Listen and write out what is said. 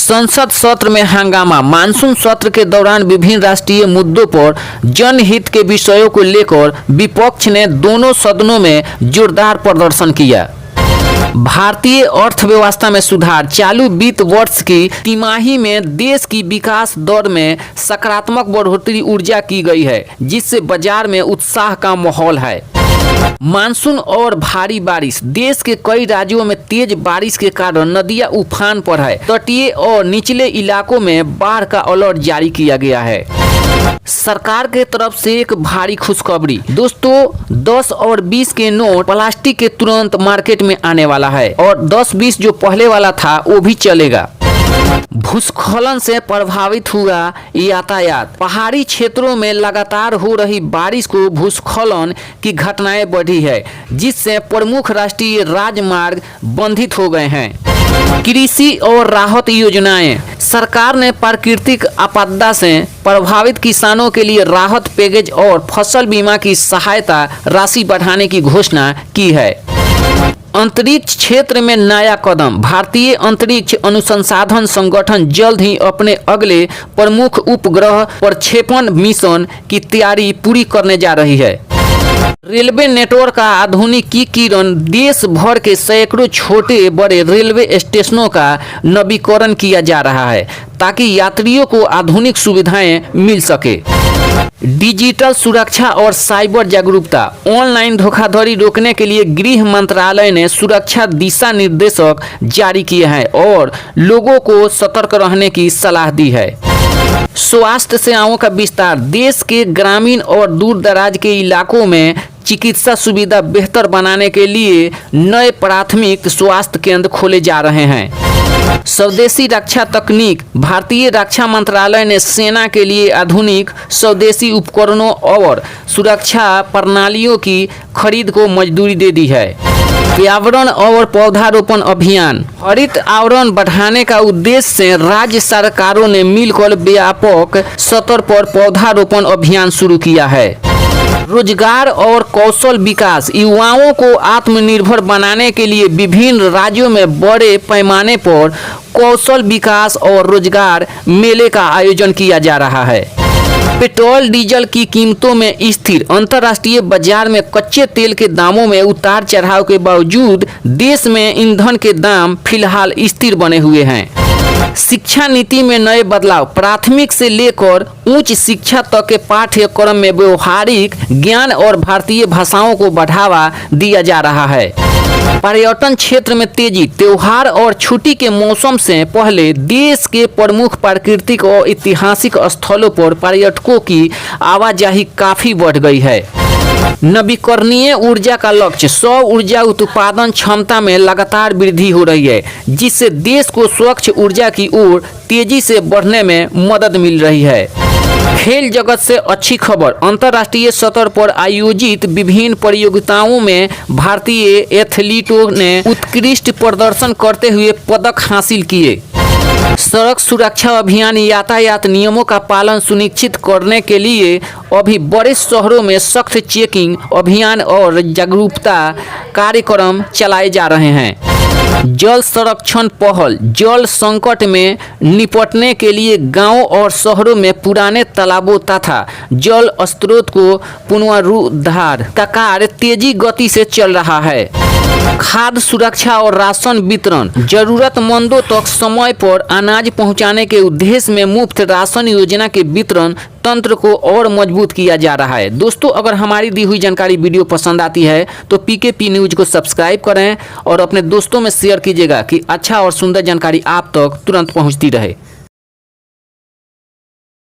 संसद सत्र में हंगामा। मानसून सत्र के दौरान विभिन्न राष्ट्रीय मुद्दों पर जनहित के विषयों को लेकर विपक्ष ने दोनों सदनों में जोरदार प्रदर्शन किया। भारतीय अर्थव्यवस्था में सुधार। चालू वित्त वर्ष की तिमाही में देश की विकास दर में सकारात्मक बढ़ोतरी ऊर्जा की गई है, जिससे बाजार में उत्साह का माहौल है। मानसून और भारी बारिश। देश के कई राज्यों में तेज बारिश के कारण नदियां उफान पर है। तटीय और निचले इलाकों में बाढ़ का अलर्ट जारी किया गया है। सरकार के तरफ से एक भारी खुशखबरी। दोस्तों, 10 और 20 के नोट प्लास्टिक के तुरंत मार्केट में आने वाला है और 10-20 जो पहले वाला था वो भी चलेगा। भूस्खलन से प्रभावित हुआ यातायात। पहाड़ी क्षेत्रों में लगातार हो रही बारिश को भूस्खलन की घटनाएं बढ़ी है, जिससे प्रमुख राष्ट्रीय राजमार्ग बाधित हो गए हैं। कृषि और राहत योजनाएं। सरकार ने प्राकृतिक आपदा से प्रभावित किसानों के लिए राहत पैकेज और फसल बीमा की सहायता राशि बढ़ाने की घोषणा की है। अंतरिक्ष क्षेत्र में नया कदम। भारतीय अंतरिक्ष अनुसंधान संगठन जल्द ही अपने अगले प्रमुख उपग्रह प्रक्षेपण मिशन की तैयारी पूरी करने जा रही है। रेलवे नेटवर्क का आधुनिकीकरण। देश भर के सैकड़ों छोटे बड़े रेलवे स्टेशनों का नवीकरण किया जा रहा है, ताकि यात्रियों को आधुनिक सुविधाएं मिल सके। डिजिटल सुरक्षा और साइबर जागरूकता। ऑनलाइन धोखाधड़ी रोकने के लिए गृह मंत्रालय ने सुरक्षा दिशा निर्देशक जारी किए हैं और लोगों को सतर्क रहने की सलाह दी है। स्वास्थ्य सेवाओं का विस्तार। देश के ग्रामीण और दूर दराज के इलाकों में चिकित्सा सुविधा बेहतर बनाने के लिए नए प्राथमिक स्वास्थ्य केंद्र खोले जा रहे हैं। स्वदेशी रक्षा तकनीक। भारतीय रक्षा मंत्रालय ने सेना के लिए आधुनिक स्वदेशी उपकरणों और सुरक्षा प्रणालियों की खरीद को मंजूरी दे दी है। पर्यावरण और पौधारोपण अभियान। हरित आवरण बढ़ाने का उद्देश्य से राज्य सरकारों ने मिलकर व्यापक स्तर पर पौधारोपण अभियान शुरू किया है। रोजगार और कौशल विकास। युवाओं को आत्मनिर्भर बनाने के लिए विभिन्न राज्यों में बड़े पैमाने पर कौशल विकास और रोजगार मेले का आयोजन किया जा रहा है। पेट्रोल डीजल की कीमतों में स्थिर। अंतर्राष्ट्रीय बाजार में कच्चे तेल के दामों में उतार चढ़ाव के बावजूद देश में ईंधन के दाम फिलहाल स्थिर बने हुए हैं। शिक्षा नीति में नए बदलाव। प्राथमिक से लेकर उच्च शिक्षा तक के पाठ्यक्रम में व्यवहारिक ज्ञान और भारतीय भाषाओं को बढ़ावा दिया जा रहा है। पर्यटन क्षेत्र में तेजी। त्योहार और छुट्टी के मौसम से पहले देश के प्रमुख प्राकृतिक और ऐतिहासिक स्थलों पर पर्यटकों की आवाजाही काफी बढ़ गई है। नवीकरणीय ऊर्जा का लक्ष्य। सौर ऊर्जा उत्पादन क्षमता में लगातार वृद्धि हो रही है, जिससे देश को स्वच्छ ऊर्जा की ओर तेजी से बढ़ने में मदद मिल रही है। खेल जगत से अच्छी खबर। अंतर्राष्ट्रीय स्तर पर आयोजित विभिन्न प्रतियोगिताओं में भारतीय एथलीटों ने उत्कृष्ट प्रदर्शन करते हुए पदक हासिल किए। सड़क सुरक्षा अभियान। यातायात नियमों का पालन सुनिश्चित करने के लिए अभी बड़े शहरों में सख्त चेकिंग अभियान और जागरूकता कार्यक्रम चलाए जा रहे हैं। जल संरक्षण पहल। जल संकट में निपटने के लिए गांवों और शहरों में पुराने तालाबों तथा जल स्रोत को पुनरुद्धार का कार्य तेजी गति से चल रहा है। खाद्य सुरक्षा और राशन वितरण। जरूरतमंदों तक समय पर अनाज पहुंचाने के उद्देश्य में मुफ्त राशन योजना के वितरण तंत्र को और मजबूत किया जा रहा है। दोस्तों, अगर हमारी दी हुई जानकारी वीडियो पसंद आती है तो PKP न्यूज को सब्सक्राइब करें और अपने दोस्तों में शेयर कीजिएगा कि अच्छा और सुंदर जानकारी आप तक तुरंत पहुंचती रहे।